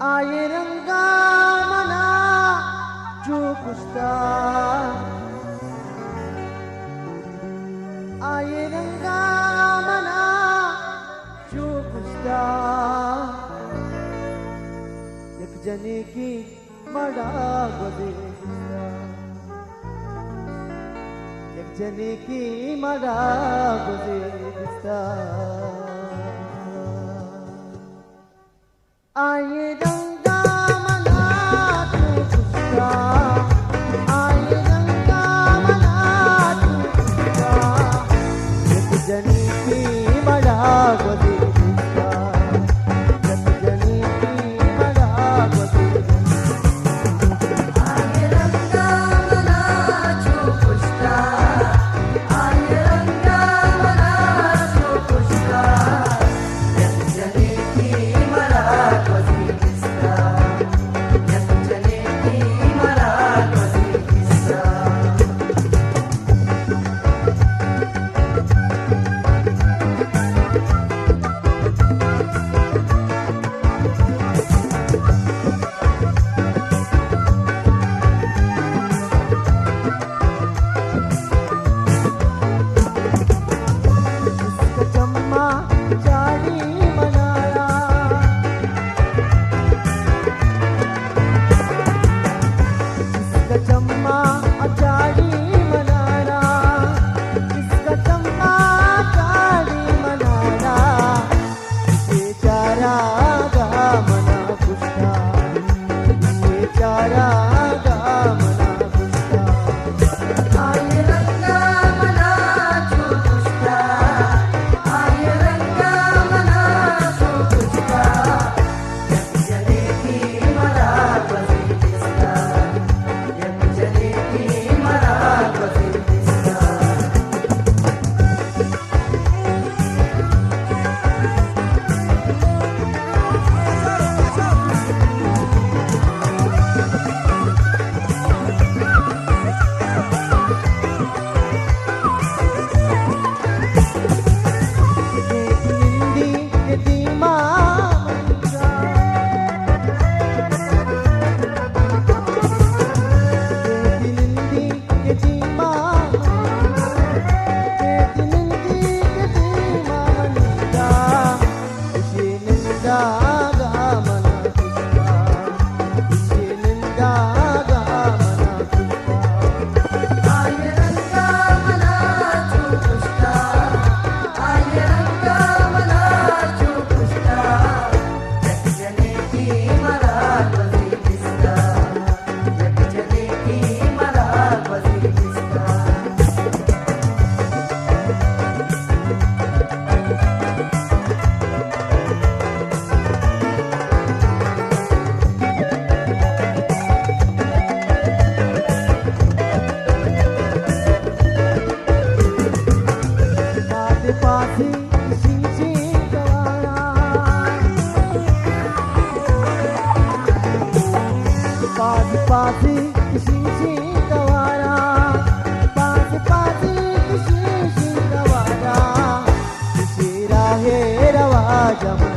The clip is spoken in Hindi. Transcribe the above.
आये रंगा मना जो कुछता, आये रंगा मना जो कुछता, एक जने की मड़ा गोदे, एक जने की मड़ा गोदे दिसता। आये रंगा मना तू कुछता, आये रंगा मना तू कुछता, एक जने की मड़ा गोदे दिसता, एक जने की मड़ा गोदे दिसता। आये रंगा मना जो कुछता, आये रंगा मना जो कुछता, एक जने की मरा गोदी दिसता, एक जने की मरा गोदी दिसता। इसका चम्मा चाड़ी मनाया, इसका चम्मा चाड़ी मनाया, इसका चम्मा चाड़ी मनाया, बेचारा गा मना कुछता, बेचारा गा मना कुछता। आये रंगा मना जो कुछता, आये रंगा मना जो कुछता, एक जने की मरा गोदी दिसता, एक जने की मरा गोदी दिसता। निंदी के दीमा मंजा, निंदी के दीमा निंदी के दीमा मंजा, इसे निंदा गा मना कुछता, इसे निंदा गा मना कुछता। आये रंगा मना जो कुछता, आये रंगा मना जो कुछता, एक जने की मरा गोदी दिसता, एक जने की मरा गोदी दिसता। पादे पासी सिंची गवारा, पादे पासी सिंची गवारा, पादे पासी सिंची गवारा, किसी राहे रवा जमन